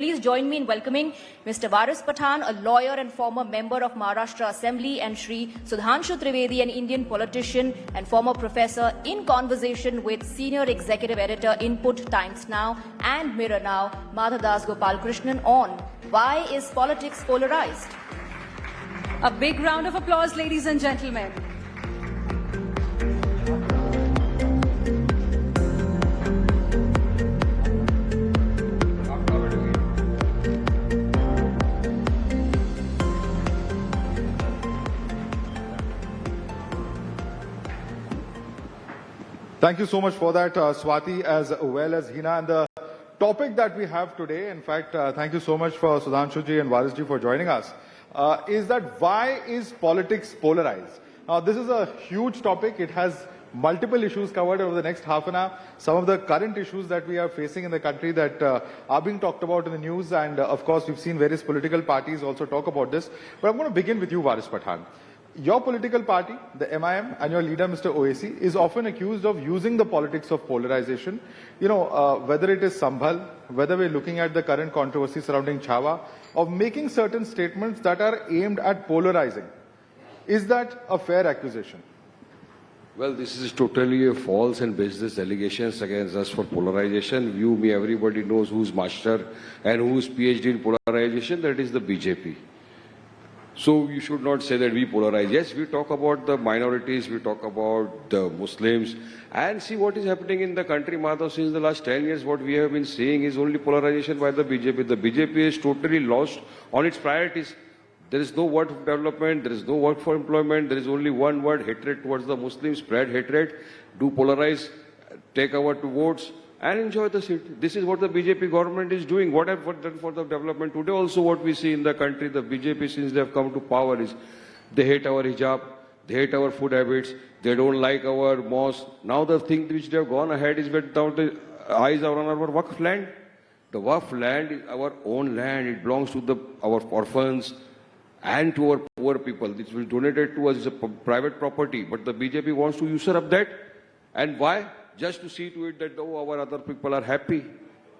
Please join me in welcoming Mr. Varis Pathan, a lawyer and former member of Maharashtra Assembly, and Shri Sudhanshu Trivedi, an Indian politician and former professor, in conversation with Senior Executive Editor, Input, Times Now and Mirror Now, Madhadas Gopalakrishnan, on why is politics polarized? A big round of applause, ladies and gentlemen. Thank you so much for that, Swati, as well as Hina. And the topic that we have today, in fact, thank you so much for Sudhanshuji and Varisji for joining us, is that why is politics polarized? Now, this is a huge topic. It has multiple issues covered over the next half an hour. Some of the current issues that we are facing in the country that are being talked about in the news. And of course, we've seen various political parties also talk about this. But I'm going to begin with you, Varis Pathan. Your political party, the MIM, and your leader, Mr. Owaisi, is often accused of using the politics of polarization. You know, whether it is Sambhal, whether we're looking at the current controversy surrounding Chhawa, of making certain statements that are aimed at polarizing. Is that a fair accusation? Well, this is totally a false and baseless allegations against us for polarization. You, me, everybody knows who's master and who's PhD in polarization. That is the BJP. So you should not say that we polarize. Yes, we talk about the minorities, we talk about the Muslims, and see what is happening in the country, Madhav. Since the last 10 years, what we have been seeing is only polarization by the BJP. The BJP is totally lost on its priorities. There is no word for development, there is no word for employment, there is only one word, hatred towards the Muslims, spread hatred, do polarize, take over to votes, and enjoy the seat. This is what the BJP government is doing. What have done for the development today? Also, what we see in the country, the BJP, since they have come to power, is they hate our hijab, they hate our food habits, they don't like our mosque. Now the thing which they have gone ahead is that now the eyes are on our Waqf land. The Waqf land is our own land. It belongs to our orphans and to our poor people. This will donated to us as a private property. But the BJP wants to usurp that. And why? Just to see to it that, oh, our other people are happy.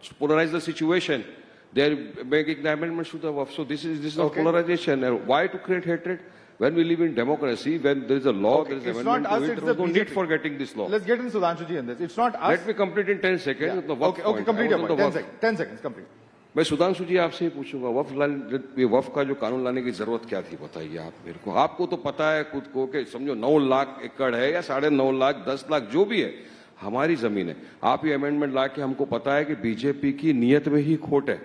To polarize the situation. They are making the amendments to the Waqf. So this is okay. Polarization. And why to create hatred? When we live in democracy, when there is a law, there is an amendment to it, there is no need for getting this law. Let's get into Sudhanshuji in this. It's not us. Let me complete in 10 seconds. Yeah. Okay, complete your point. 10 seconds, complete. मैं सुधांशु जी आपसे ही पूछूंगा वफ का जो कानून लाने की जरूरत क्या थी बताइए आप मेरे को। आपको तो पता है खुद को कि समझो 9 लाख एकड़ है या 9.5 लाख 10 लाख जो भी है हमारी जमीन है। आप ये अमेंडमेंट ला के हमको पता है कि बीजेपी की नीयत में ही खोट है।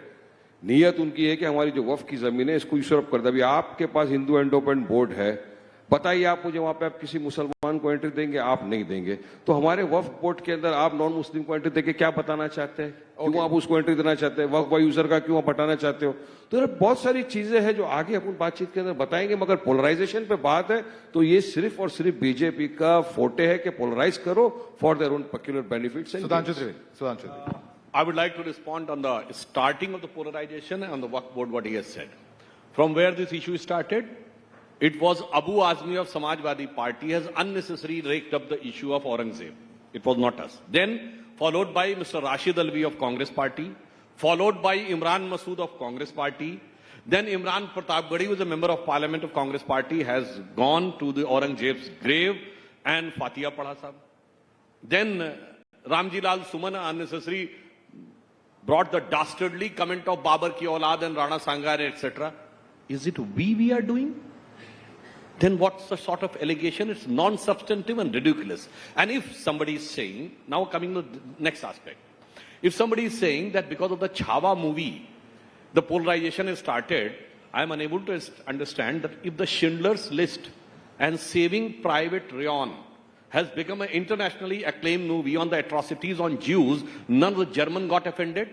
नीयत उनकी है कि हमारी जो वफ की जमीन है इसको यूसर्फ कर दे। अभी आपके पास हिंदू एंडोमेंट बोर्ड है, बताइए आप मुझे वहां पे आप किसी मुसलमान को एंट्री देंगे? आप नहीं देंगे। तो हमारे वफ बोर्ड के अंदर आप नॉन मुस्लिम को एंट्री देके क्या बताना चाहते हैं? क्यों आप उसको एंट्री देना चाहते हैं? वफ यूजर का क्यों आप हटाना चाहते हो? तो बहुत सारी चीजें हैं जो आगे अपन बातचीत के अंदर बताएंगे, मगर पोलराइजेशन पे बात है तो ये सिर्फ और सिर्फ बीजेपी का फोटे है कि पोलराइज करो for their own peculiar benefits. Sudhanshu. I would like to respond on the starting of the polarization and on the Waqf board what he has said. From where this issue started, it was Abu Azmi of Samajwadi Party has unnecessarily raked up the issue of Aurangzeb. It was not us. Then followed by Mr. Rashid Alvi of Congress Party, followed by Imran Masood of Congress Party. Then Imran Pratapgarhi, who is a member of Parliament of Congress Party, has gone to the Aurangzeb's grave and Fatiha Padha Sahib. Then Ramji Lal Sumana unnecessarily brought the dastardly comment of Babar ki aulad and Rana Sangar, etc. Is it we are doing? Then what's the sort of allegation? It's non-substantive and ridiculous. And if somebody is saying, now coming to the next aspect, if somebody is saying that because of the Chhawa movie, the polarization has started, I am unable to understand that if the Schindler's List and Saving Private Ryan has become an internationally acclaimed movie on the atrocities on Jews, none of the German got offended.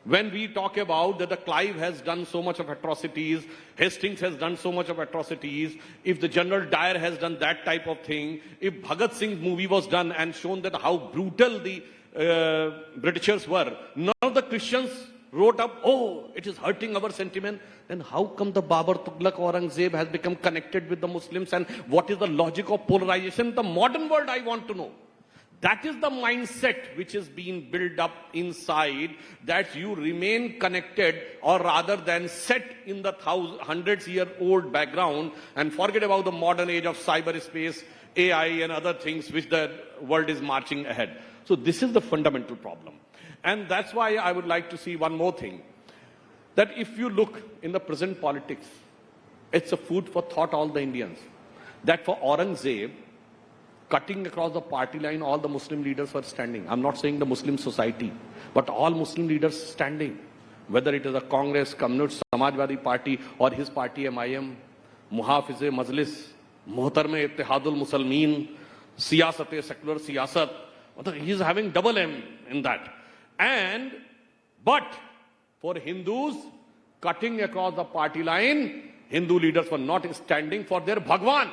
When we talk about that the Clive has done so much of atrocities, Hastings has done so much of atrocities, if the General Dyer has done that type of thing, if Bhagat Singh's movie was done and shown that how brutal the Britishers were, none of the Christians wrote up, oh, it is hurting our sentiment. Then how come the Babar Tughlaq Aurangzeb has become connected with the Muslims, and what is the logic of polarization in the modern world, I want to know. That is the mindset which is being built up inside, that you remain connected, or rather than set in the hundreds-year-old background and forget about the modern age of cyberspace, AI and other things which the world is marching ahead. So this is the fundamental problem. And that's why I would like to see one more thing, that if you look in the present politics, it's a food for thought, all the Indians, that for Aurangzeb, cutting across the party line, all the Muslim leaders were standing. I'm not saying the Muslim society, but all Muslim leaders standing. Whether it is a Congress, Communist, Samajwadi Party, or his party MIM, Muhafiz-e Majlis, Muhtarme Ittihadul Muslimin, Siyasat-e Secular Siyasat. He is having double M in that. But for Hindus, cutting across the party line, Hindu leaders were not standing for their Bhagwan.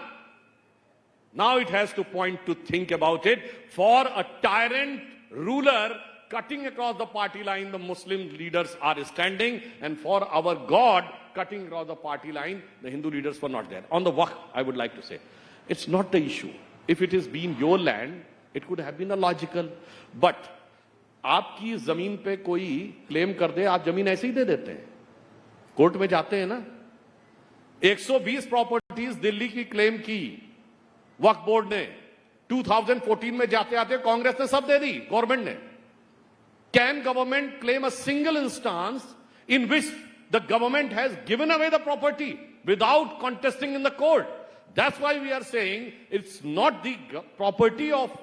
Now it has to point to think about it. For a tyrant ruler cutting across the party line, the Muslim leaders are standing. And for our God cutting across the party line, the Hindu leaders were not there. On the Waqf, I would like to say, it's not the issue. If it has been your land, it could have been a logical. But आपकी जमीन पे कोई claim कर दे, आप जमीन ऐसे ही दे देते हैं, कोर्ट में जाते हैं ना। 120 प्रॉपर्टीज दिल्ली की क्लेम की वक्फ बोर्ड ने, 2014 में जाते आते कांग्रेस ने सब दे दी, गवर्नमेंट ने। Can government claim a single instance in which the government has given away the property without contesting in the court? That's why we are saying it's not the property of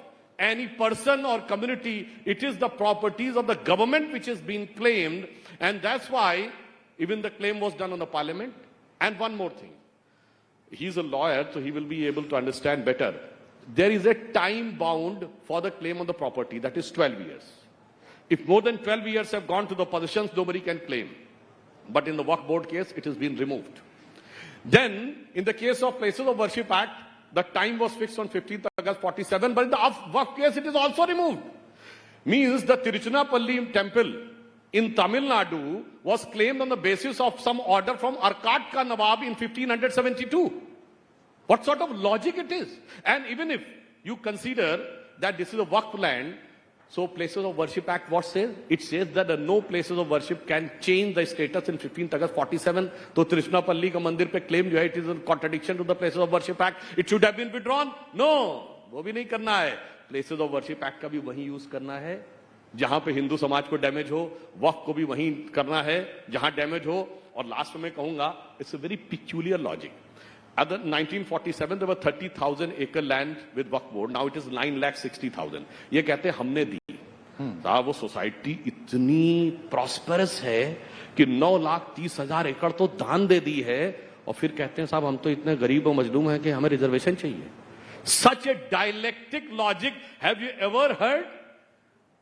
any person or community, it is the properties of the government which is being claimed, and that's why even the claim was done on the parliament. And one more thing, he's a lawyer, so he will be able to understand better. There is a time bound for the claim on the property, that is 12 years. If more than 12 years have gone to the possessions, nobody can claim. But in the Waqf Board case, it has been removed. Then, in the case of Places of Worship Act, the time was fixed on 15th August 47, but in the Waqf case, it is also removed. Means the Tiruchirappalli temple in Tamil Nadu was claimed on the basis of some order from Arcot Ka Nawab in 1572. What sort of logic it is? And even if you consider that this is a Waqf land, so Places of Worship Act, what says? It says that no places of worship can change the status in 15th August 47. So Tiruchirappalli ka mandir pe claim jo hai, it is in contradiction to the Places of Worship Act. It should have been withdrawn. No, वो भी नहीं करना है. Places of Worship Act का भी वही use करना है जहां पे हिंदू समाज को डैमेज हो, वक्फ को भी वही करना है जहां डैमेज हो. और लास्ट में कहूंगा, it's a very peculiar logic. At the 1947, there were 30,000 acre land with Waqf Board. Now it is 9,60,000. ये कहते हैं हमने दी. साहब वो सोसाइटी इतनी प्रॉस्पेरस है कि 9,30,000 एकड़ तो दान दे दी है, और फिर कहते हैं साहब हम तो इतने गरीब और मजलूम हैं कि हमें रिजर्वेशन चाहिए. Such a dialectic logic, have you ever heard?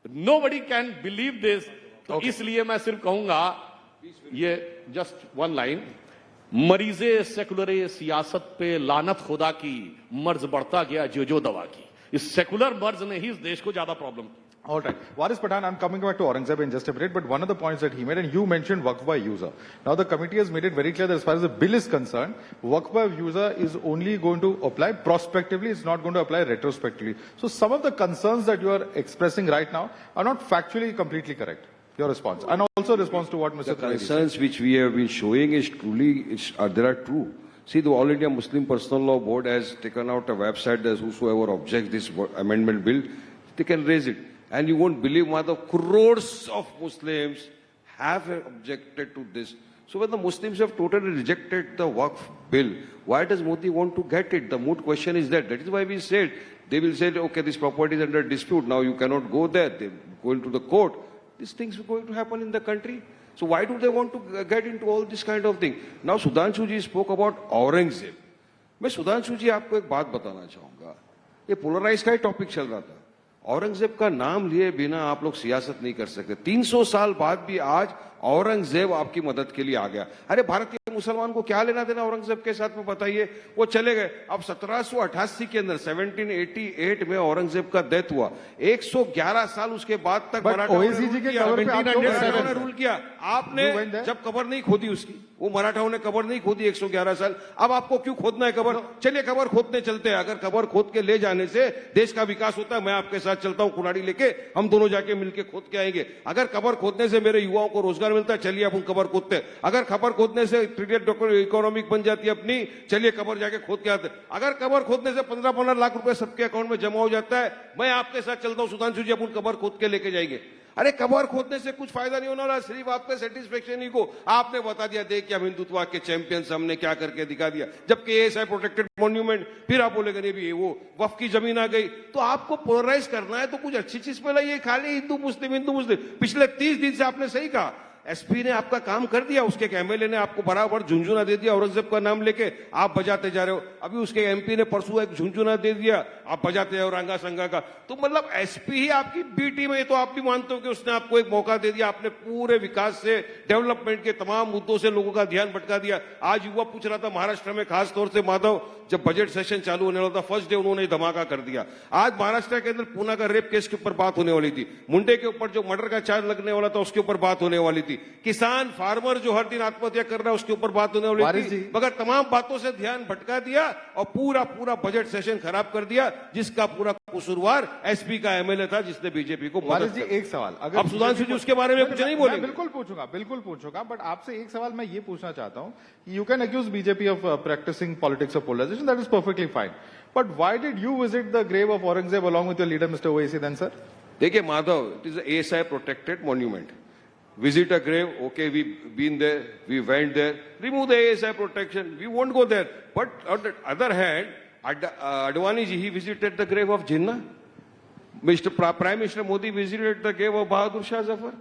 Nobody can believe this. तो इसलिए मैं सिर्फ कहूंगा, ये just one line, मरीजे सेकुलर सियासत पे लानत खुदा की, मर्ज बढ़ता गया जो दवा की. इस सेकुलर मर्ज ने ही इस देश को ज्यादा problem. All right. Waris Pathan, I'm coming back to Aurangzeb in just a minute, but one of the points that he made, and you mentioned Waqf by user. Now the committee has made it very clear that as far as the bill is concerned, Waqf by user is only going to apply prospectively, it's not going to apply retrospectively. So some of the concerns that you are expressing right now are not factually completely correct. Your response, and also response to what Mr. The Trivedi concerns said. which we have been showing is truly, they are true. See, the All India Muslim Personal Law Board has taken out a website that whosoever objects this amendment bill, they can raise it. And you won't believe what the crores of Muslims have objected to this. So when the Muslims have totally rejected the Waqf bill, why does Modi want to get it? The moot question is that. That is why we said, they will say, okay, this property is under dispute, now you cannot go there, they go into the court. These things are going to happen in the country. So why do they want to get into all this kind of thing? Now Sudhanshu ji spoke about Aurangzeb. मैं सुधांशु जी आपको एक बात बताना चाहूंगा. ये polarise का ही topic चल रहा था. औरंगजेब का नाम लिए बिना आप लोग सियासत नहीं कर सकते. 300 साल बाद भी आज औरंगजेब आपकी मदद के लिए आ गया. अरे भारतीय मुसलमान को क्या लेना देना औरंगजेब के साथ में, बताइए। वो चले गए। अब 1788 के अंदर 1788 में औरंगजेब का डेथ हुआ। 111 साल उसके बाद तक मराठाओं ने रूल किया। आपने जब कबर नहीं खोदी उसकी, वो मराठाओं ने कबर नहीं खोदी 111 साल। अब आपको क्यों खोदना है कबर? चलिए कबर खोदने चलते हैं। अगर कबर खोद के ले जाने से देश का विकास होता है, मैं आपके साथ चलता हूं, कुल्हाड़ी लेके हम दोनों जाके मिलके खोद के आएंगे। अगर कबर खोदने से मेरे युवाओं को रोजगार मिलता है, चलिए अपन कबर खोदते हैं। अगर कबर खोदने से ट्रिलियन इकोनॉमिक बन जाती है अपनी, चलिए कबर जाके खोद के आते हैं। अगर कबर खोदने से 15-15 लाख रुपए सबके अकाउंट में जमा हो जाता है, मैं आपके साथ चलता हूं सुधांशु जी, अपन कबर खोद के लेके जाएंगे। अरे कबर खोदने से कुछ फायदा नहीं होना रहा, सिर्फ आपके सेटिस्फेक्शन ही को आपने बता दिया, देखिए हम हिंदुत्व के चैंपियंस, हमने क्या करके दिखा दिया। जबकि एएसआई प्रोटेक्टेड मॉन्यूमेंट, फिर आप बोलेगे नहीं भी वो वक्फ की जमीन आ गई। तो आपको पोलराइज करना है तो कुछ अच्छी चीज पे लाइए, खाली हिंदू मुस्लिम। पिछले 30 दिन से आपने सही कहा, एसपी ने आपका काम कर दिया, उसके एमएलए ने आपको बराबर झुंझुना दे दिया, औरंगजेब का नाम लेके आप बजाते जा रहे हो। अभी उसके एमपी ने परसों एक झुंझुना दे दिया, आप बजाते हो रंगा संगा का। तो मतलब एसपी ही आपकी बी टीम है, तो आप भी मानते हो कि उसने आपको एक मौका दे दिया। आपने पूरे विकास से, डेवलपमेंट के तमाम मुद्दों से लोगों का ध्यान भटका दिया। आज युवा पूछ रहा था महाराष्ट्र में, खासतौर से माधव, जब बजट सेशन चालू होने वाला था, फर्स्ट डे उन्होंने धमाका कर दिया। आज महाराष्ट्र के अंदर पूना का रेप केस के ऊपर बात होने वाली थी, मुंडे के ऊपर जो मर्डर का चार्ज लगने वाला था उसके ऊपर बात होने वाली थी, किसान फार्मर जो हर दिन आत्महत्या कर रहा है उसके ऊपर बात होने वाली थी, मगर तमाम बातों से ध्यान भटका दिया और पूरा बजट सेशन खराब कर दिया, जिसका पूरा कसूरवार एसपी का एमएलए था, जिसने बीजेपी को मदद जी, एक सवाल, अगर अब सुधांशु जी उसके बारे में कुछ नहीं बोलेंगे। बिल्कुल पूछूंगा, बट आपसे एक सवाल मैं ये पूछना चाहता हूं, you can accuse BJP of practising politics of polarisation, that is perfectly fine, but why did you visit the grave of Aurangzeb along with your leader mister Owaisi then sir? देखिए Madhav, it is ASI protected monument. Visit a grave, okay, we've been there, we went there, remove the ASI protection, we won't go there. But on the other hand, Advani ji, he visited the grave of Jinnah. Prime Minister Modi visited the grave of Bahadur Shah Zafar.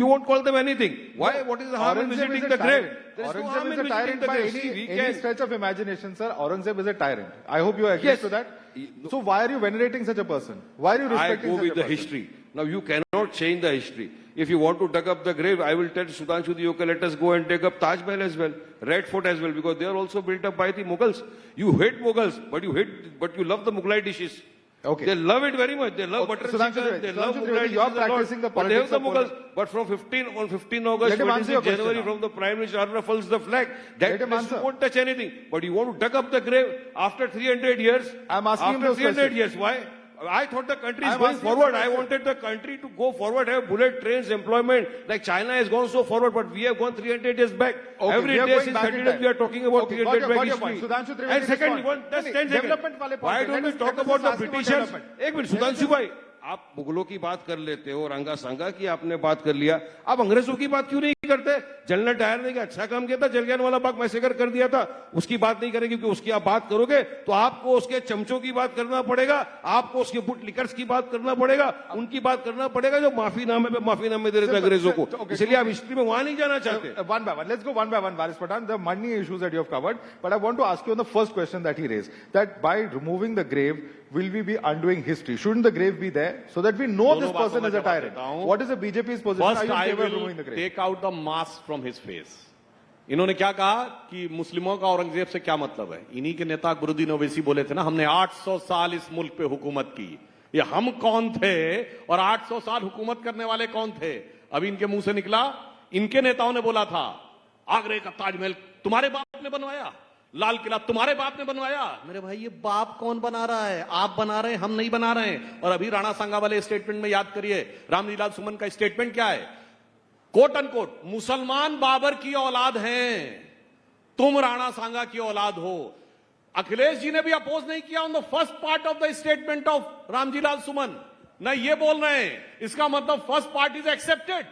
You won't call them anything. Why? What is the harm in visiting the grave? There is no harm in visiting the grave. Any stretch of imagination, sir, Aurangzeb is a tyrant. I hope you agree to that. So why are you venerating such a person? Why are you respecting I go such with a the person? history. Now you cannot change the history. If you want to dig up the grave, I will tell Sudhanshu, okay, let us go and dig up Taj Mahal as well, Red Fort as well, because they are also built up by the Mughals. You hate Mughals, but you love the Mughlai dishes. Okay. They love it very much. They love butter chicken. They love Mughlai dishes. You are practicing the politics of Mughals. But from 15 August, 26 January, from the Prime Minister unruffles the flag. That won't touch anything. But you want to dug up the grave after 300 years? I'm asking after 300 years. Why? I thought the country is going forward. I wanted the country to go forward, have bullet trains, employment. Like China has gone so forward, but we have gone 300 years back. Okay, every day since 30 days we are talking about 300 back history. And second one, just 10 seconds. Why don't we talk about the Britishers? एक minute Sudhanshu भाई, आप मुगलों की बात कर लेते हो, रंगा संगा की आपने बात कर लिया, आप अंग्रेजों की बात क्यों नहीं करते? जनरल डायर ने क्या अच्छा काम किया था, जलियांवाला बाग मैसेकर कर दिया था, उसकी बात नहीं करेंगे, क्योंकि उसकी आप बात करोगे तो आपको उसके चमचों की बात करना पड़ेगा, आपको उसके बुट लिकर्स की बात करना पड़ेगा, उनकी बात करना पड़ेगा जो माफीनामे पे माफीनामे दे रहे थे अंग्रेजों को। इसलिए आप हिस्ट्री में वहां नहीं जाना चाहते। One by one, let's go one by one, Varis Pathan. The money issues that you have covered, but I want to ask you on the first question that he raised, that by removing the grave, will we be undoing history? Shouldn't the grave be there so that we know this person is a tyrant? What is the BJP's position? First, Are you in favor I of removing the will grave? take out the mask from his face. इन्होंने क्या कहा कि मुस्लिमों का औरंगजेब से क्या मतलब है? इन्हीं के नेता गुरुद्दीन ओवैसी बोले थे ना, हमने 800 साल इस मुल्क पे हुकूमत की। ये हम कौन थे और 800 साल हुकूमत करने वाले कौन थे? अभी इनके मुंह से निकला, इनके नेताओं ने बोला था आगरे का ताजमहल तुम्हारे बाप ने बनवाया, लाल किला तुम्हारे बाप ने बनवाया। मेरे भाई ये बाप कौन बना रहा है? आप बना रहे हैं, हम नहीं बना रहे हैं। और अभी राणा सांगा वाले स्टेटमेंट में याद करिए, रामलीला सुमन का स्टेटमेंट क्या है? कोट अनकोट, मुसलमान बाबर की औलाद हैं, तुम राणा सांगा की औलाद हो। अखिलेश जी ने भी अपोज नहीं किया on the first part of the statement of Ramjilal Suman. न ये बोल रहे हैं, इसका मतलब फर्स्ट पार्ट इज एक्सेप्टेड।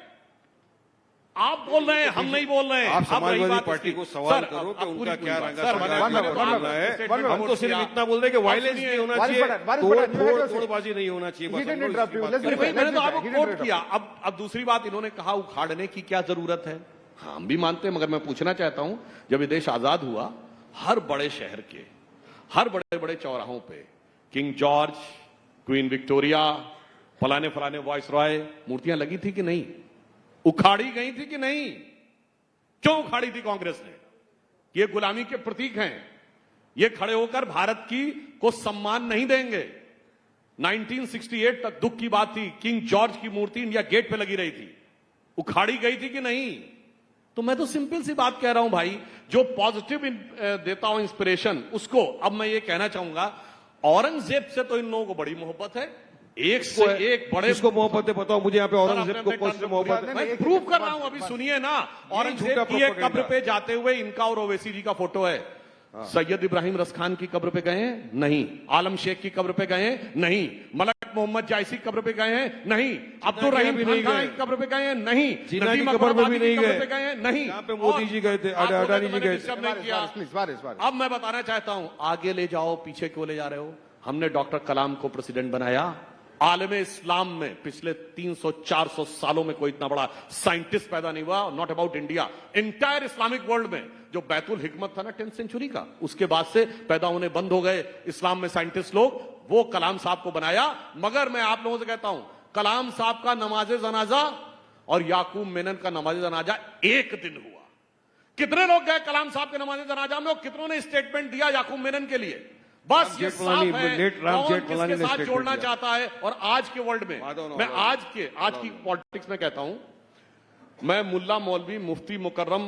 आप बोल रहे हैं, हम नहीं बोल रहे हैं। आप समाजवादी पार्टी को सवाल करो कि उनका क्या रंगा है। हम तो सिर्फ इतना बोल रहे हैं कि वायलेंस नहीं होना चाहिए, तोड़बाजी नहीं होना चाहिए। मैंने तो आपको कोट किया। अब दूसरी बात इन्होंने कहा उखाड़ने की क्या जरूरत है? हम भी मानते हैं, मगर मैं पूछना चाहता हूं, जब ये देश आजाद हुआ, हर बड़े शहर के हर बड़े बड़े चौराहों पे किंग जॉर्ज, क्वीन विक्टोरिया, फलाने फलाने वॉइस रॉय मूर्तियां लगी थी कि नहीं? उखाड़ी गई थी कि नहीं? क्यों उखाड़ी थी कांग्रेस ने? कि ये गुलामी के प्रतीक हैं, ये खड़े होकर भारत की को सम्मान नहीं देंगे। 1968 तक दुख की बात थी, किंग जॉर्ज की मूर्ति इंडिया गेट पे लगी रही थी, उखाड़ी गई थी कि नहीं? तो मैं तो सिंपल सी बात कह रहा हूं भाई, जो पॉजिटिव देता हूं इंस्पिरेशन, उसको अब मैं ये कहना चाहूंगा, औरंगजेब से तो इन लोगों को बड़ी मोहब्बत है, एक से एक बड़े किसको मोहब्बत है बताओ मुझे, यहाँ पे औरंगजेब को कौन सी मोहब्बत है? मैं प्रूव कर रहा हूं, अभी सुनिए ना। औरंगजेब की एक कब्र पे जाते हुए इनका और ओवैसी जी का फोटो है। सैयद इब्राहिम रसखान की कब्र पे गए हैं? नहीं। आलम शेख की कब्र पे गए हैं? नहीं। मलक मोहम्मद जायसी की कब्र पे गए हैं? नहीं। अब्दुल रहीम खान की कब्र पे गए हैं? नहीं। जिन्ना की कब्र पे भी नहीं गए? नहीं। यहाँ पे मोदी जी गए थे, अडानी जी गए थे। अब मैं बताना चाहता हूं, आगे ले जाओ, पीछे क्यों ले जा रहे हो? हमने डॉक्टर कलाम को प्रेसिडेंट बनाया। आलम इस्लाम में पिछले 300-400 सालों में कोई इतना बड़ा साइंटिस्ट पैदा नहीं हुआ, not about India, entire Islamic world में। जो बैतुल हिकमत था ना 10th सेंचुरी का, उसके बाद से पैदा होने बंद हो गए इस्लाम में साइंटिस्ट लोग, वो कलाम साहब को बनाया। मगर मैं आप लोगों से कहता हूं, कलाम साहब का नमाज जनाजा और याकूब मेनन का नमाज जनाजा एक दिन हुआ। कितने लोग गए कलाम साहब के नमाज जनाजा में और कितनों ने स्टेटमेंट दिया याकूब मेनन के लिए? बस ये साफ है कौन किसके साथ जोड़ना चाहता है। और आज के वर्ल्ड में मैं आज की पॉलिटिक्स में कहता हूं, मैं मुल्ला मौलवी मुफ्ती मुकर्रम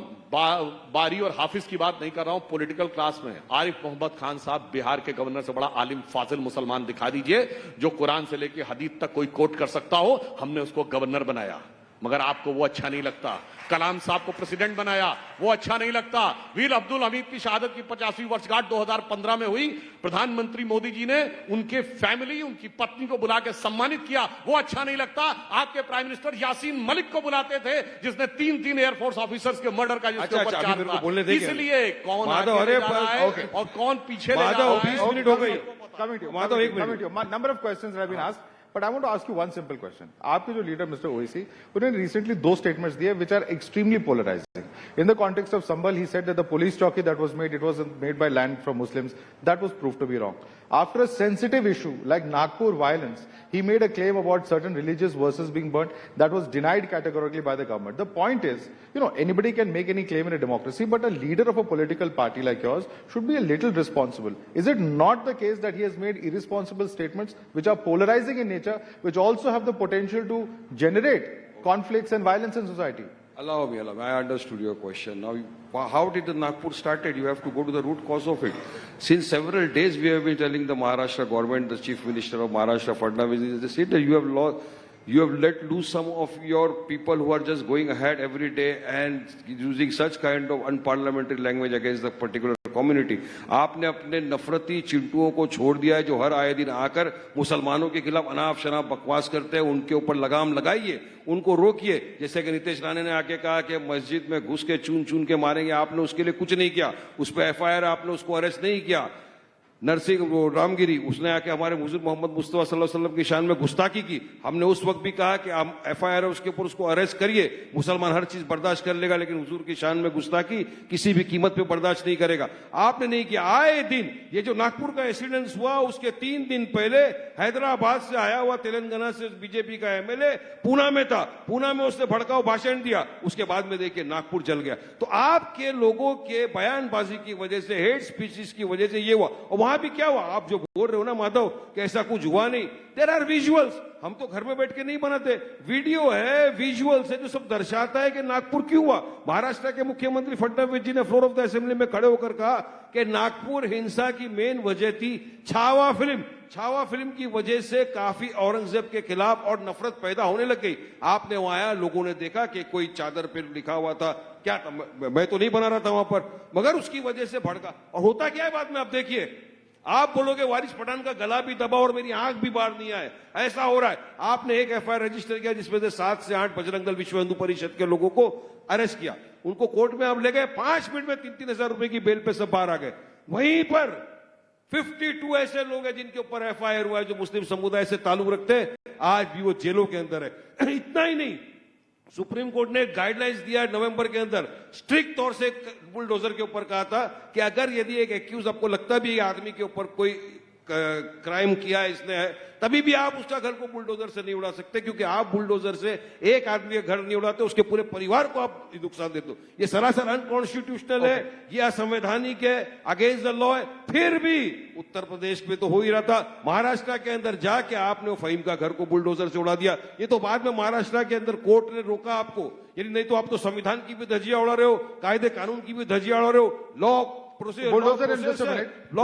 बारी और हाफिज की बात नहीं कर रहा हूं। पॉलिटिकल क्लास में आरिफ मोहम्मद खान साहब बिहार के गवर्नर से बड़ा आलिम फाजिल मुसलमान दिखा दीजिए जो कुरान से लेकर हदीस तक कोई कोट कर सकता हो। हमने उसको गवर्नर बनाया, मगर आपको वो अच्छा नहीं लगता। कलाम साहब को प्रेसिडेंट बनाया, वो अच्छा नहीं लगता। वीर अब्दुल हमीद की शहादत की 50वीं वर्षगांठ 2015 में हुई, प्रधानमंत्री मोदी जी ने उनके फैमिली, उनकी पत्नी को बुला के सम्मानित किया, वो अच्छा नहीं लगता। आपके प्राइम मिनिस्टर यासीन मलिक को बुलाते थे, जिसने 3 एयरफोर्स ऑफिसर्स के मर्डर का जिसके ऊपर चार्ज था। इसलिए कौन आगे ले जा रहा है और कौन पीछे ले जा रहा है? 20 मिनट हो गई। Number of questions have been asked, but I want to ask you one simple question. आपके जो लीडर मिस्टर ओवैसी, उन्होंने recently 2 statements दिए which are extremely polarizing. In the context of Sambhal, he said that the police chowki that was made, it was made by land from Muslims. That was proved to be wrong. After a sensitive issue like Nagpur violence, he made a claim about certain religious verses being burnt that was denied categorically by the government. The point is, anybody can make any claim in a democracy, but a leader of a political party like yours should be a little responsible. Is it not the case that he has made irresponsible statements which are polarizing in nature, which also have the potential to generate conflicts and violence in society? Allow me. I understood your question. Now, how did the Nagpur started? You have to go to the root cause of it. Since several days, we have been telling the Maharashtra government, the Chief Minister of Maharashtra, Fadnavis, they said that you have let loose some of your people who are just going ahead every day and using such kind of unparliamentary language against the particular community. आपने अपने नफरती चिंटुओं को छोड़ दिया है जो हर आए दिन आकर मुसलमानों के खिलाफ अनाप शनाप बकवास करते हैं। उनके ऊपर लगाम लगाइए, उनको रोकिए। जैसे कि नितेश राणे ने आके कहा कि मस्जिद में घुस के चून चून के मारेंगे, आपने उसके लिए कुछ नहीं किया, उस पर FIR आपने उसको अरेस्ट नहीं किया। नरसिंह रामगिरी, उसने आके हमारे हुजूर मोहम्मद मुस्तफा सल्लल्लाहु अलैहि वसल्लम की शान में गुस्ताखी की। हमने उस वक्त भी कहा कि हम FIR है उसके ऊपर, उसको अरेस्ट करिए, मुसलमान हर चीज बर्दाश्त कर लेगा, लेकिन हुजूर की शान में गुस्ताखी किसी भी कीमत पे बर्दाश्त नहीं करेगा। आपने नहीं किया। आए दिन ये जो नागपुर का इंसिडेंस हुआ, उसके 3 दिन पहले हैदराबाद से आया हुआ तेलंगाना से बीजेपी का MLA पूना में था, पूना में उसने भड़काऊ भाषण दिया, उसके बाद में देखिए नागपुर जल गया। तो आपके लोगों के बयानबाजी की वजह से, हेट स्पीचेस की वजह से ये हुआ। और वहां भी क्या हुआ, आप जो बोल रहे हो ना माधव कि ऐसा कुछ हुआ नहीं, देयर आर विजुअल्स। हम तो घर में बैठ के नहीं बनाते, वीडियो है, विजुअल्स है जो सब दर्शाता है कि नागपुर क्यों हुआ। महाराष्ट्र के मुख्यमंत्री फडणवीस जी ने फ्लोर ऑफ द असेंबली में खड़े होकर कहा कि नागपुर हिंसा की मेन वजह थी छावा फिल्म। छावा फिल्म की वजह से काफी औरंगजेब के खिलाफ और नफरत पैदा होने लग गई। आपने वहां आया, लोगों ने देखा कि कोई चादर पे लिखा हुआ था, क्या था, मैं तो नहीं बना रहा था वहां पर, मगर उसकी वजह से भड़का। और होता क्या है बाद में, आप देखिए, आप बोलोगे वारिस पठान का गला भी दबा और मेरी आंख भी बाहर नहीं आए, ऐसा हो रहा है। आपने एक FIR रजिस्टर किया जिसमें से 7 से 8 बजरंग दल विश्व हिंदू परिषद के लोगों को अरेस्ट किया, उनको कोर्ट में आप ले गए, 5 मिनट में 3-3 हजार रुपए की बेल पे सब बाहर आ गए। वहीं पर 52 ऐसे लोग हैं जिनके ऊपर FIR हुआ है जो मुस्लिम समुदाय से ताल्लुक रखते हैं, आज भी वो जेलों के अंदर है। इतना ही नहीं, सुप्रीम कोर्ट ने गाइडलाइंस दिया नवंबर के अंदर, स्ट्रिक्ट तौर से बुलडोजर के ऊपर कहा था कि अगर यदि एक एक्यूज आपको लगता भी है आदमी के ऊपर कोई क्राइम किया इसने है, तभी भी आप उसका घर को बुलडोजर से नहीं उड़ा सकते, क्योंकि आप बुलडोजर से एक आदमी का घर नहीं उड़ाते, उसके पूरे परिवार को आप नुकसान देते हो। ये सरासर अनकॉन्स्टिट्यूशनल है, ये असंवैधानिक है, अगेंस्ट द लॉ है। फिर भी उत्तर प्रदेश में तो हो ही रहा था, महाराष्ट्र के अंदर जाके आपने वो फहीम का घर को बुलडोजर से उड़ा दिया। ये तो बाद में महाराष्ट्र के अंदर कोर्ट ने रोका आपको, यानी नहीं तो आप तो संविधान की भी धज्जियां उड़ा रहे हो, कायदे कानून की भी धज्जियां उड़ा रहे हो। लॉ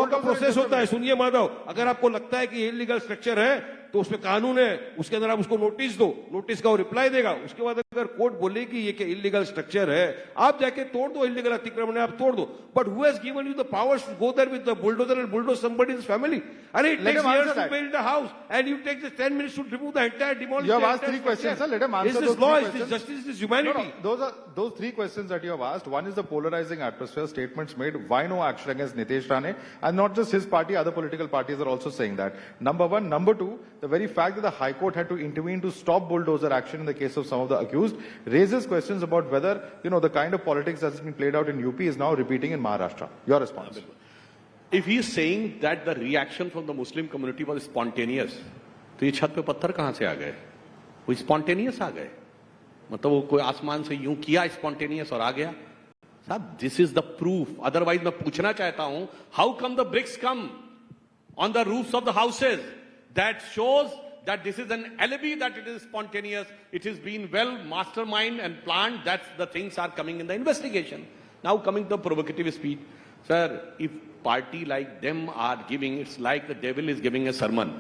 का प्रोसेस होता है। सुनिए माधव, अगर आपको लगता है कि इलीगल स्ट्रक्चर है तो उसमें कानून है, उसके अंदर आप उसको नोटिस दो, नोटिस का वो रिप्लाई देगा। उसके बाद अगर कोर्ट बोले कि ये क्या इलीगल स्ट्रक्चर है, आप जाके तोड़ दो, इलीगल अतिक्रमण है आप तोड़ दो। But who has given you the powers to go there with the bulldozer and bulldoze somebody's family? अरे it takes years to build a house and you take just 10 minutes to remove the entire demolition. You have asked three questions, sir. Let him answer those three questions. Is this law? Is this justice? Is this humanity? No, those three questions that you have asked. One is the polarizing atmosphere, statements made. Why no action against Nitesh Rane? And not just his party, other political parties are also saying that. Number one. Number two, the very fact that the High Court had to intervene to stop bulldozer action in the case of some of the accused raises questions about whether, the kind of politics that's been played out in UP is now repeating in Maharashtra. Your response? If he is saying that the reaction from the Muslim community was spontaneous, तो ये छत पे पत्थर कहां से आ गए? वो spontaneous आ गए, मतलब वो कोई आसमान से यूं किया स्पॉन्टेनियस और आ गया। साहब, this is the proof. Otherwise मैं पूछना चाहता हूं, how come the bricks come on the roofs of the houses? That shows that this is an alibi that it is spontaneous. It has been well mastermind and planned. That's the things are coming in the investigation. Now coming to the provocative speech. Sir, if party like them are giving, it's like the devil is giving a sermon.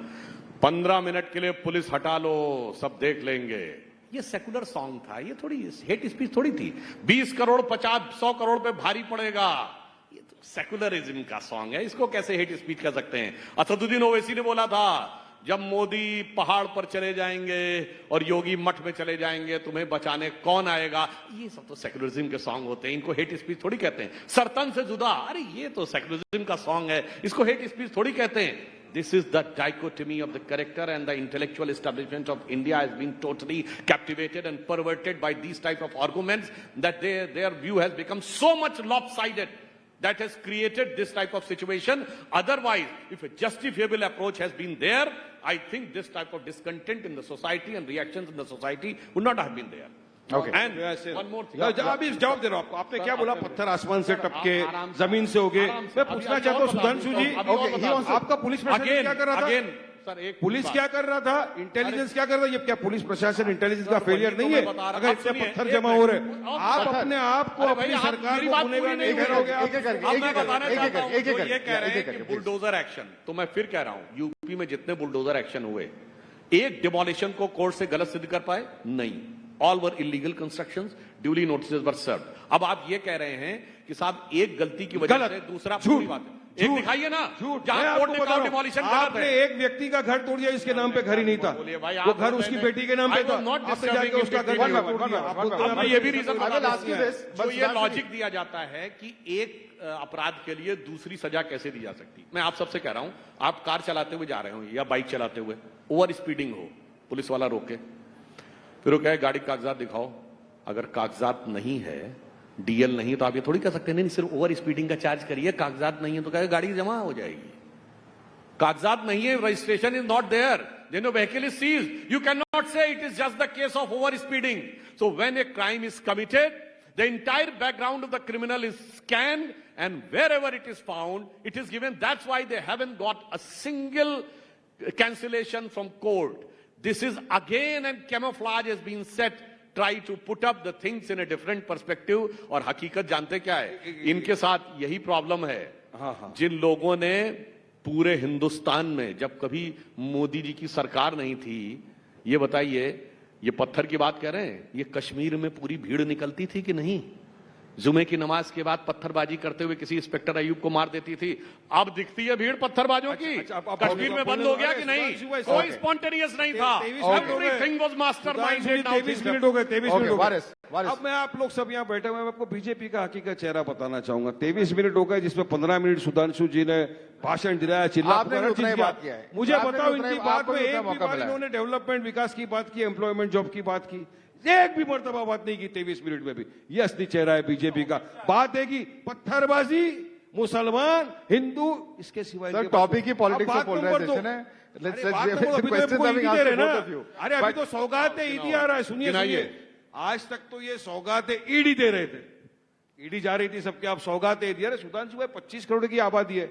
15 minute के लिए police हटा लो, सब देख लेंगे। ये secular song था, ये थोड़ी हेट स्पीच थोड़ी थी। 20 करोड़ 50-100 करोड़ पे भारी पड़ेगा, ये तो सेकुलरिज्म का सॉन्ग है। इसको कैसे हेट स्पीच कर सकते हैं? असदुद्दीन ओवैसी ने बोला था, जब मोदी पहाड़ पर चले जाएंगे और योगी मठ में चले जाएंगे, तुम्हें बचाने कौन आएगा? ये सब तो सेकुलरिज्म के सॉन्ग होते हैं, इनको हेट स्पीच थोड़ी कहते हैं। सरतन से जुदा, अरे ये तो सेकुलरिज्म का सॉन्ग है, इसको हेट स्पीच थोड़ी कहते हैं। This is the dichotomy of the character, and the intellectual establishment of India has been totally captivated and perverted by these type of arguments, that their view has become so much lopsided that has created this type of situation. Otherwise, if a justifiable approach has been there, I think this type of discontent in the society and reactions in the society would not have been there. Okay. And one more thing. अभी जवाब दे रहा हूं आपको। आपने क्या बोला? पत्थर आसमान से टपके जमीन से हो गए। मैं पूछना चाहता हूं सुधांशु जी, आपका पुलिस प्रशासन क्या कर रहा था? पुलिस क्या कर रहा था? इंटेलिजेंस क्या कर रहा था? ये क्या पुलिस प्रशासन इंटेलिजेंस का फेलियर नहीं है? अगर इतने पत्थर जमा हो रहे, आप अपने आप को अपनी सरकार को गुनहगार नहीं ठहराओगे? ये कह रहे हैं कि बुलडोजर एक्शन, तो मैं फिर कह रहा हूं, यूपी में जितने बुलडोजर एक्शन हुए, एक डिमोलिशन को कोर्ट से गलत सिद्ध कर पाए? नहीं। All were illegal constructions, duly notices were served. अब आप ये कह रहे हैं कि साहब एक गलती की वजह से दूसरा पूरी बात है। एक दिखाइए ना, जहां कोर्ट ने कहा डिमोलिशन गलत है। आपने एक व्यक्ति का घर तोड़ दिया, इसके नाम पे घर ही नहीं था, वो घर उसकी बेटी के नाम पे था, आपने जाके उसका घर तोड़ दिया। ये भी रीजन जो ये लॉजिक दिया जाता है कि एक अपराध के लिए दूसरी सजा कैसे दी जा सकती। मैं आप सबसे कह रहा हूं, आप कार चलाते हुए जा रहे हो या बाइक चलाते हुए, ओवर स्पीडिंग हो, पुलिस वाला रोके, फिर वो कहे गाड़ी कागजात दिखाओ, अगर कागजात नहीं है, डीएल नहीं, तो आप ये थोड़ी कह सकते नहीं सिर्फ ओवर स्पीडिंग का चार्ज करिए, कागजात नहीं है तो कहे गाड़ी जमा हो जाएगी। कागजात नहीं है, registration is not there, then your vehicle is seized. You cannot say it is just the case of over speeding. So when a crime is committed, the entire background of the criminal is scanned, and wherever it is found, it is given. That's why they haven't got a single cancellation from court. This is again, and camouflage has been set, try to put up the things in a different perspective. और हकीकत जानते क्या है, इनके साथ यही problem है। जिन लोगों ने पूरे हिंदुस्तान में, जब कभी मोदी जी की सरकार नहीं थी, ये बताइए, ये पत्थर की बात कह रहे हैं, ये कश्मीर में पूरी भीड़ निकलती थी कि नहीं? जुमे की नमाज के बाद पत्थरबाजी करते हुए किसी इंस्पेक्टर अयूब को मार देती थी। अब दिखती है भीड़ पत्थरबाजों की। कश्मीर में बंद हो गया कि नहीं? कोई स्पॉन्टेनियस नहीं था, एवरीथिंग वाज मास्टरमाइंडेड। 23 मिनट हो गए, 23 मिनट हो गए। अब मैं आप लोग सब यहाँ बैठे हुए, मैं आपको बीजेपी का हकीकत चेहरा बताना चाहूंगा। 23 मिनट हो गए, जिसमें 15 मिनट सुधांशु जी ने भाषण दिलाया, चिल्ला किया। मुझे बताओ, इनकी बात में एक भी बार इन्होंने डेवलपमेंट, विकास की बात की, एम्प्लॉयमेंट, जॉब की बात की? एक भी मर्तबा बात नहीं की 23 मिनट में भी। ये असली चेहरा है बीजेपी का। बात है कि पत्थरबाजी मुसलमान, हिंदू, इसके सिवाय सर टॉपिक ही पॉलिटिक्स ऑफ पोलराइजेशन है। अरे अभी तो सौगातें ईडी आ रहा है, सुनिए, आज तक तो ये सौगातें ईडी दे रहे थे, ईडी जा रही थी सबके, आप सौगातें दिया। अरे सुधांशु भाई 25 करोड़ की आबादी है,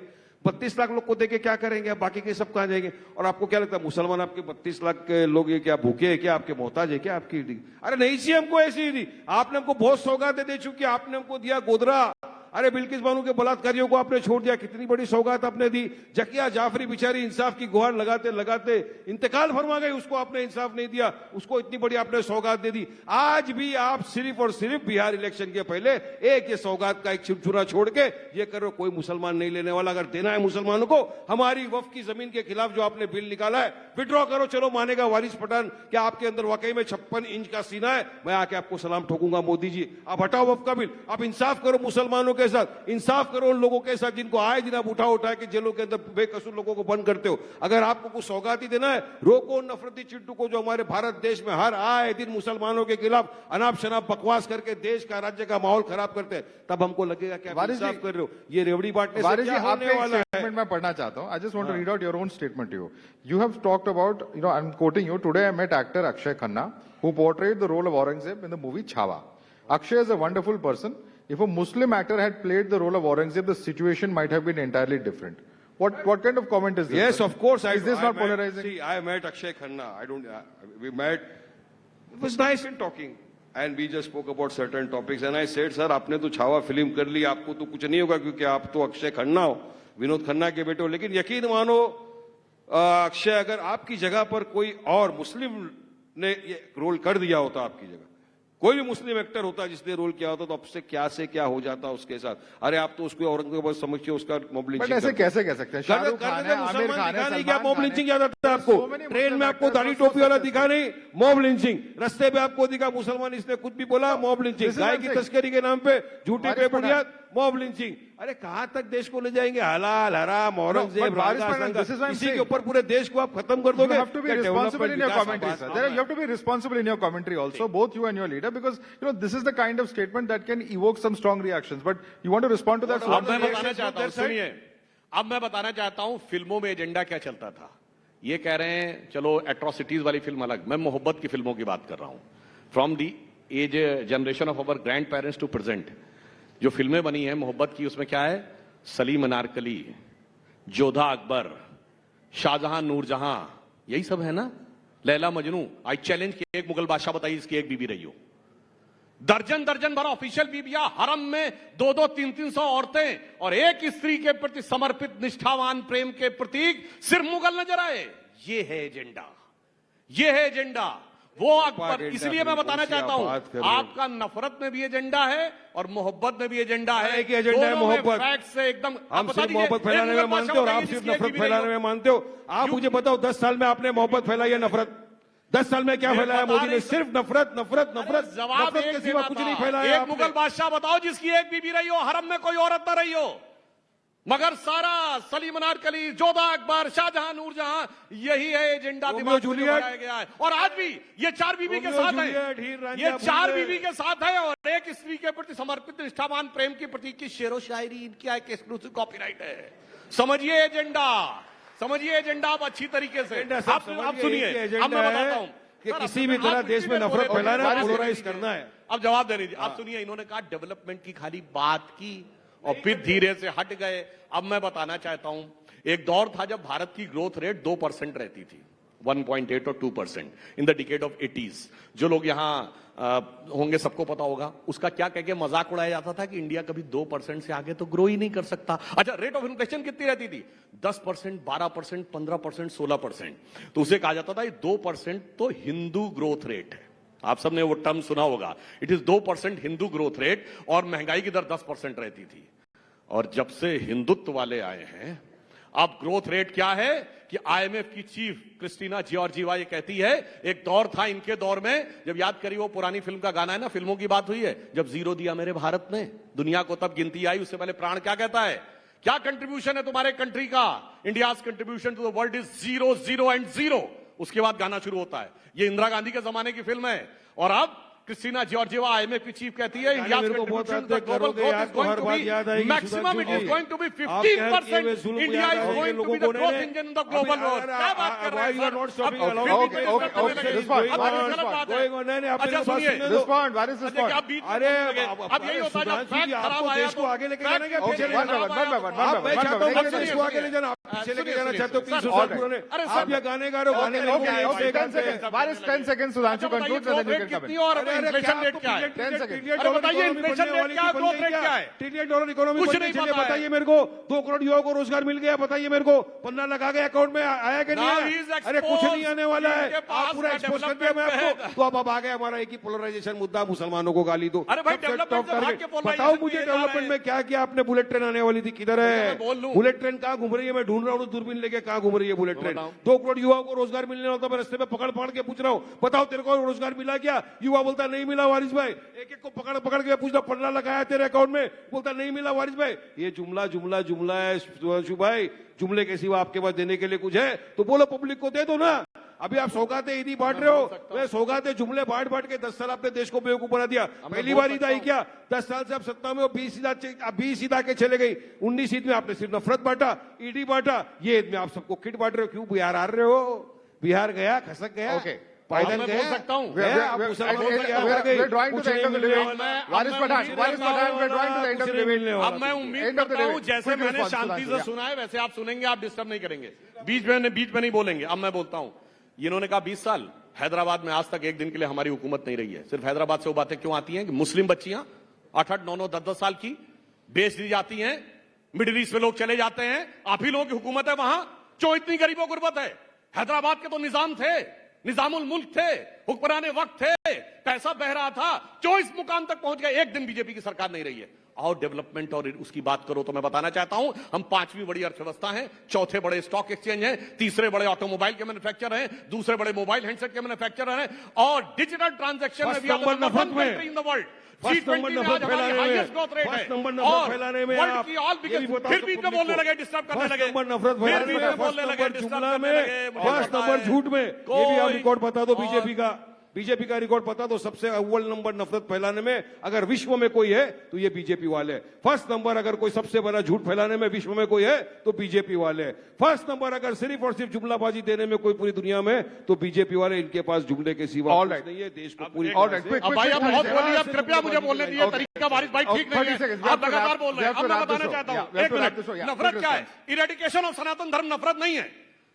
32 लाख लोग को देके क्या करेंगे आप, बाकी के सब कहां जाएंगे? और आपको क्या लगता है मुसलमान आपके 32 लाख के लोग ये क्या भूखे है क्या, आपके मोहताज है क्या आपकी ईडी? अरे नहीं चाहिए हमको ऐसी ईडी, आपने हमको बहुत सौगातें दे चुकी, आपने हमको दिया गोदरा, अरे बिल्किस बानो के बलात्कारियों को आपने छोड़ दिया, कितनी बड़ी सौगात आपने दी। जकिया जाफरी बेचारी इंसाफ की गुहार लगाते लगाते इंतकाल फरमा गई, उसको आपने इंसाफ नहीं दिया, उसको इतनी बड़ी आपने सौगात दे दी। आज भी आप सिर्फ और सिर्फ बिहार इलेक्शन के पहले एक ये सौगात का एक चुरा छोड़ के ये करो, कोई मुसलमान नहीं लेने वाला। अगर देना है मुसलमानों को, हमारी वक्फ की जमीन के खिलाफ जो आपने बिल निकाला है विड्रॉ करो, चलो मानेगा वारिस पठान, क्या आपके अंदर वाकई में 56 इंच का सीना है? मैं आके आपको सलाम ठोकूंगा मोदी जी, आप हटाओ वक्फ का बिल, आप इंसाफ करो मुसलमानों के साथ, इंसाफ करो उन लोगों के साथ जिनको आए दिन आप उठा के जेलों के अंदर बेकसूर लोगों को बंद करते हो। अगर आपको कुछ सौगाती देना है, रोको नफरती चिट्टू को जो हमारे भारत देश में हर आए दिन मुसलमानों के खिलाफ अनाप शनाप बकवास करके देश का राज्य का माहौल खराब करते हैं, तब हमको लगेगा कि आप इंसाफ कर रहे हो। ये रेवड़ी बांटने से क्या होने वाला है? मैं पढ़ना चाहता हूं। I just want to read out your own statement to you. You have talked about, I am quoting you, today I met actor Akshay Khanna who portrayed the role of Aurangzeb in the movie Chhawa. Akshay is a wonderful person. If a Muslim actor had played the role of Aurangzeb, the situation might have been entirely different. What kind of comment is this? Yes, of course. Is this not polarizing? See, I met Akshay Khanna. We met. It was nice in talking. And we just spoke about certain topics. And I said, sir, आपने तो Chhaava film कर ली, आपको तो कुछ नहीं होगा क्योंकि आप तो अक्षय खन्ना हो, विनोद खन्ना के बेटे हो। लेकिन यकीन मानो अक्षय, अगर आपकी जगह पर कोई और मुस्लिम ने ये रोल कर दिया होता, आपकी जगह कोई भी मुस्लिम एक्टर होता जिसने रोल किया होता, तो अब से क्या हो जाता उसके साथ। अरे आप तो उसको औरंगजेब समझिए, उसका मॉब लिंचिंग ऐसे कैसे कह सकते हैं? शाहरुख खान है, आमिर खान है, क्या मॉब लिंचिंग याद आता है आपको? ट्रेन में आपको दाढ़ी टोपी वाला दिखा नहीं, मॉब लिंचिंग। रस्ते पे आपको दिखा मुसलमान, इसने कुछ भी बोला, मॉब लिंचिंग। गाय की तस्करी के नाम पे झूठी पे बुनियाद, मॉब लिंचिंग। अरे कहां तक देश को ले जाएंगे? हलाल हराम, औरंगजेब, इसी के ऊपर पूरे देश को आप खत्म कर दोगे। You have to be responsible in your commentary, sir. You have to be responsible in your commentary also, both you and your leader, because this is the kind of statement that can evoke some strong reactions. But you want to respond to that? अब मैं बताना चाहता हूं, सुनिए, अब मैं बताना चाहता हूं फिल्मों में एजेंडा क्या चलता था। ये कह रहे हैं चलो एट्रोसिटीज वाली फिल्म अलग, मैं मोहब्बत की फिल्मों की बात कर रहा हूं। From the age generation of our grandparents to present जो फिल्में बनी हैं मोहब्बत की, उसमें क्या है? सलीम अनारकली, जोधा अकबर, शाहजहां नूरजहां, यही सब है ना। लैला मजनू। आई चैलेंज कि एक मुगल बादशाह बताइए इसकी एक बीबी रही हो। दर्जन दर्जन भर ऑफिशियल बीबियां, हरम में 200, 300 औरतें, और एक स्त्री के प्रति समर्पित निष्ठावान प्रेम के प्रतीक सिर्फ मुगल नजर आए। ये है एजेंडा, ये है एजेंडा। वो अकबर, इसलिए मैं बताना चाहता हूं आपका नफरत में भी एजेंडा है और मोहब्बत में भी एजेंडा है। एक एजेंडा है मोहब्बत, फैक्ट से एकदम। हम सिर्फ मोहब्बत फैलाने में मानते हो और आप सिर्फ नफरत फैलाने में मानते हो। आप मुझे बताओ 10 साल में आपने मोहब्बत फैलाई है नफरत? 10 साल में क्या फैलाया मोदी ने? सिर्फ नफरत नफरत नफरत, जवाब के सिवा कुछ नहीं फैलाया। एक मुगल बादशाह बताओ जिसकी एक बीबी रही हो, हरम में कोई औरत न रही हो, मगर सारा सलीम अनारकली, जोधा अकबर, शाहजहां नूरजहां, यही है एजेंडा दिमाग में लगाया गया है। और आज भी ये 4 बीबी के साथ है, ये 4 बीबी के साथ है और एक स्त्री के प्रति समर्पित निष्ठावान प्रेम की प्रतीक की शेरो शायरी इनकी एक एक्सक्लूसिव कॉपीराइट है। समझिए एजेंडा, समझिए एजेंडा आप अच्छी तरीके से। आप सुनिए, अब मैं बताता हूं कि किसी भी तरह देश में नफरत फैलाना है, पोलराइज करना है। अब जवाब दे दीजिए। आप सुनिए, इन्होंने कहा डेवलपमेंट की खाली बात की और फिर धीरे से हट गए। अब मैं बताना चाहता हूं, एक दौर था जब भारत की ग्रोथ रेट 2% रहती थी, 1.8 और 2% in the decade of 80s। जो लोग यहां होंगे सबको पता होगा उसका क्या कह के मजाक उड़ाया जाता था कि इंडिया कभी 2% से आगे तो ग्रो ही नहीं कर सकता। अच्छा, रेट ऑफ इन्फ्लेशन कितनी रहती थी? 10%, 12%, 15%, 16%। तो उसे कहा जाता था 2% तो हिंदू ग्रोथ रेट है। आप सबने वो टर्म सुना होगा, it is 2% Hindu growth rate, और महंगाई की दर 10% रहती थी। और जब से हिंदुत्व वाले आए हैं, अब ग्रोथ रेट क्या है कि आईएमएफ की चीफ क्रिस्टीना जॉर्जिवा ये कहती है, एक दौर था इनके दौर में, जब याद करिए वो पुरानी फिल्म का गाना है ना, फिल्मों की बात हुई है, जब जीरो दिया मेरे भारत ने, दुनिया को तब गिनती आई, उससे पहले प्राण क्या कहता है? क्या कंट्रीब्यूशन है तुम्हारे कंट्री का? India's contribution to the world is 0, 0 and 0। उसके बाद गाना शुरू होता है। ये इंदिरा गांधी के जमाने की फिल्म है। और अब क्रिस्टीना जॉर्जिवा IMF की चीफ कहती है इंडिया मेरे को बहुत हद तक करोगे, आपको हर बात याद आएगी, maximum it is Sudhanshu going to be आप कह रहे हैं कि 15%. India is going to be the growth engine in the global world. क्या बात कर रहे हैं you are not stopping sir? along. अब फिर भी Okay, डिस्कस करने this लगे. one, अब this ये one, गलत बात है. going on. नहीं, आप अच्छा मेरी बात सुनिए. सुनने दो. Respond, what is this अच्छा, point? आप बीच में अरे बोलने लगे. अब यही होता है जब सुधांशु जी, फैक्ट खराब आपको आया देश को तो आगे लेके जाना क्या पीछे Okay, लेके one जाना? by one, आप मैं चाहता हूँ one by देश को आगे ले जाना, आप पीछे लेके जाना चाहते हो 300 साल पुराने. आप या गाने गा रहे हो, गाने लोगों Okay, को okay, 10 गाते हैं. seconds. Varis, 10 seconds, Sudhanshu concludes and then you can come in. कितनी और इन्फ्लेशन रेट क्या है? 10 seconds. अरे बताइए इन्फ्लेशन रेट क्या है, ग्रोथ रेट क्या है? ट्रिलियन डॉलर इकोनॉमी कुछ बनने नहीं के लिए पता है. बताइए मेरे को 2 करोड़ युवाओं को रोजगार मिल गया, बताइए मेरे को पन्ना लगा के अकाउंट में आया कि नहीं Now आया? he is exposed. अरे कुछ नहीं आने वाला है. इनके पास आप पूरा का एक्सपोज कर दिया मैं development आपको. तो अब आ गया हमारा एक ही पोलराइजेशन मुद्दा, मुसलमानों को गाली दो. अरे भाई, सबसे development top से भाग target. के polarization बताओ में मुझे ये जा रहे डेवलपमेंट हैं. में क्या किया आपने? बुलेट ट्रेन आने वाली थी, किधर मैं है? बोल लूं. बुलेट ट्रेन कहाँ घूम रही है? मैं ढूंढ रहा हूँ दूरबीन लेके, कहाँ घूम रही है बुलेट ट्रेन? बताओ. 2 करोड़ युवाओं को रोजगार मिलने वाला था, मैं रस्ते में पकड़ पकड़ के पूछ रहा हूँ, बताओ तेरे को रोजगार मिला क्या? युवा बोलता नहीं मिला वारिस भाई. एक एक को पकड़ पकड़ के पूछना, पन्ना लगाया तेरे अकाउंट में? बोलता नहीं मिला वारिस भाई. ये जुमला जुमला जुमला है सुधांशु भाई. जुमले के सिवा आपके पास देने के लिए कुछ है तो बोलो, पब्लिक को दे दो ना. अभी आप सौगातें ईदी बांट रहे हो. मैं सौगातें जुमले बांट बांट के 10 साल आपने देश को बेवकूफ बना दिया. पहली बार ईद आई क्या? 10 साल से आप सत्ता में हो, 20 ईद आके चले गई. 19 ईद में आपने सिर्फ नफरत बांटा, ईडी बांटा. ये ईद में आप सबको किट बांट रहे हो. क्यों बिहार आ रहे हो? बिहार गया, खसक गया. Okay. पैदल मैं गया. बोल सकता हूँ. We're drawing to the end of the debate. Varis Pathan, we're drawing to the end of the debate. अब मैं उम्मीद End of the करता हूँ debate. जैसे Quick मैंने response, शांति Sudhanshu, से yeah. सुना है वैसे आप सुनेंगे, आप डिस्टर्ब नहीं करेंगे. बीच में नहीं बोलेंगे. अब मैं बोलता हूँ. इन्होंने कहा 20 साल हैदराबाद में आज तक एक दिन के लिए हमारी हुकूमत नहीं रही है. सिर्फ हैदराबाद से वो बातें क्यों आती हैं कि मुस्लिम बच्चियां 8-8, 9-9, 10-10 साल की बेच दी जाती हैं, मिडिल ईस्ट में लोग चले जाते हैं. आप ही लोगों की हुकूमत है वहां. क्यों इतनी गरीबों गुर्बत है? हैदराबाद के तो निजाम थे, निजामुल मुल्क थे, हुक्मराने वक्त थे, पैसा बह रहा था. क्यों इस मुकाम तक पहुंच गए? एक दिन बीजेपी की सरकार नहीं रही है. और डेवलपमेंट और उसकी बात करो तो मैं बताना चाहता हूं, हम 5वीं बड़ी अर्थव्यवस्था हैं, 4थे बड़े स्टॉक एक्सचेंज हैं, 3रे बड़े ऑटोमोबाइल के मैन्युफैक्चर हैं, 2रे बड़े मोबाइल हैंडसेट के मैन्युफैक्चर हैं, और डिजिटल ट्रांजैक्शन में भी नंबर नफरत में. In the world. First number नफरत फैलाने में, फर्स्ट नंबर नफरत फैलाने में आप ये भी बताओ फिर तो बीच में public बोलने को. लगे, डिस्टर्ब करने फर्स्ट लगे. नंबर नफरत फिर फैलाने बीच में, में फर्स्ट बोलने लगे, नंबर डिस्टर्ब जुमला करने में, लगे. मुझे फर्स्ट पता नंबर है. झूठ में. ये भी आप रिकॉर्ड बता दो और- बीजेपी का. बीजेपी का रिकॉर्ड पता दो. सबसे अव्वल नंबर नफरत फैलाने में अगर विश्व में कोई है तो ये बीजेपी वाले. फर्स्ट नंबर अगर कोई सबसे बड़ा झूठ फैलाने में विश्व में कोई है तो बीजेपी वाले. फर्स्ट नंबर अगर सिर्फ और सिर्फ जुमलाबाजी देने में कोई पूरी दुनिया में तो बीजेपी वाले. इनके पास जुमले के सिवा All कुछ right. नहीं है. देश को पूरी All right, quick, अब भाई आप बहुत बोलिए, अब सिर्फ कृपया मुझे बोलने दीजिए. Okay. तरीका वारिस भाई ठीक नहीं 30 है. seconds. आप लगातार बोल रहे हैं. अब मैं बताना show. चाहता Yeah, हूँ, we have एक to wrap the show. Minute. Yeah, नफरत quick क्या है? response. इरेडिकेशन ऑफ सनातन धर्म नफरत नहीं है.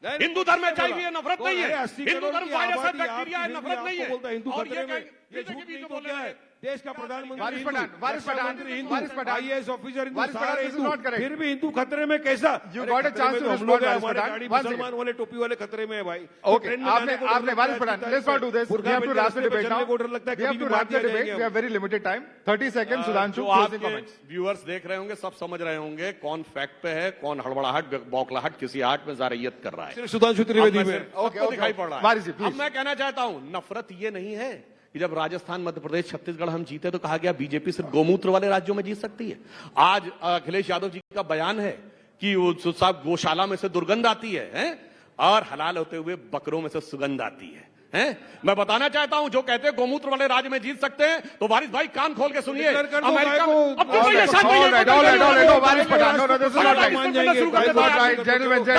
हिंदू धर्म में चाहिए नफरत नहीं है. हिंदू धर्म वायरस है, बैक्टीरिया है, नफरत नहीं है. और ये बीच में बोलने लगे. देश का प्रधानमंत्री वारिस हिंदू, पठान, वारिस पठान, रक्षामंत्री हिंदू, वारिस पठान, आईएएस ऑफिसर हिंदू, वारिस पठान, सारे this is Hindu. not correct. फिर भी हिंदू खतरे में कैसा? You अरे got a खतरे chance में to तो हम respond, लोग हैं, वारिस हमारे पठान. गाड़ी One मुसलमान second. वाले टोपी वाले खतरे में है भाई. Okay, ट्रेन में आपने जाने को डर लगता वारिस है, Pathan, Sita let's not do this. बुर्का We have to पहन के wrap the रास्ते पे debate चलने now. को डर लगता है, We have कभी to भी wrap मार the दिया debate. जाएगा. We have very limited time. 30 seconds, Sudhanshu, जो closing आपके comments. व्यूअर्स देख रहे होंगे, सब समझ रहे होंगे कौन फैक्ट पे है, कौन हड़बड़ाहट बौखलाहट किसी आर्ट में जारहियत कर रहा है. सिर्फ सुधांशु त्रिवेदी अब मैं में. सिर्फ सबको Okay, okay, दिखाई okay. पड़ रहा है. वारिस जी, please. अब मैं कहना चाहता हूं, नफरत ये नहीं है कि जब राजस्थान, मध्य प्रदेश, छत्तीसगढ़ हम जीते तो कहा गया बीजेपी सिर्फ गोमूत्र वाले राज्यों में जीत सकती है. आज अखिलेश यादव जी का बयान है कि वो साहब गौशाला में से दुर्गंध आती है, हैं? और हलाल होते हुए बकरों में से सुगंध आती है. हैं? मैं बताना चाहता हूं, जो कहते हैं गोमूत्र वाले राज्य में जीत सकते हैं, तो वारिस भाई कान खोल के सुनिए. डिक्लेयर कर दो अमेरिका भाई में को. अब क्यों भाई ये शांत All नहीं है? right, all right, all right. No, Varis Pathan, no, this is not right. मान जाएंगे. All right, gentlemen, no,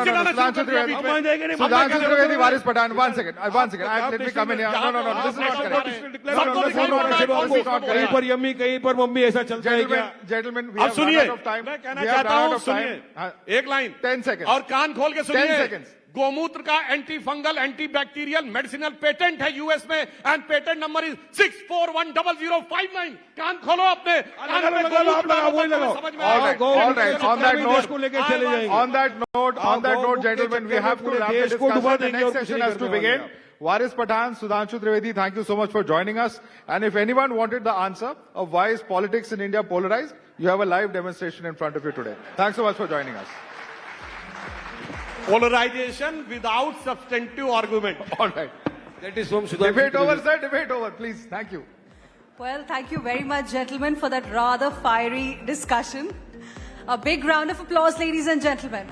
Sudhanshu Trivedi. हम मान जाएंगे नहीं. Sudhanshu Trivedi, Varis Pathan, one second. Let me come in here. No, this is not correct. सबको दिखाई पड़ रहा है कौन सी खबर कहीं है. पर यम्मी, कहीं पर मम्मी, ऐसा चलता है क्या? Gentlemen, we अब have run सुनिए, out of time. मैं कहना We have चाहता run हूं, out of time. सुनिए एक लाइन 10 seconds. और कान खोल के 10 सुनिए. seconds. गोमूत्र का anti fungal, anti bacterial, medicinal patent है यूएस में, एंड पेटेंट नंबर इज 6410059. कान खोलो अपने. लगाओ, आप लगाओ, वही लगाओ. समझ में All आया. right, all right. On that देश को note, लेके चले जाएंगे. on that note, gentlemen, we have to wrap the देश को डुबा discussion. The देंगे next और कुछ session नहीं has to करने वाले begin. Varis Pathan, Sudhanshu Trivedi, thank you so much for joining us. And if anyone wanted the answer of why is politics in India polarized, you have a live demonstration in front of you today. Thanks so much for joining us. Polarization without substantive argument. All right. That is from Sudhanshu Debate over, Trivedi. sir. Debate over, please. Thank you. Well, thank you very much, gentlemen, for that rather fiery discussion. A big round of applause, ladies and gentlemen.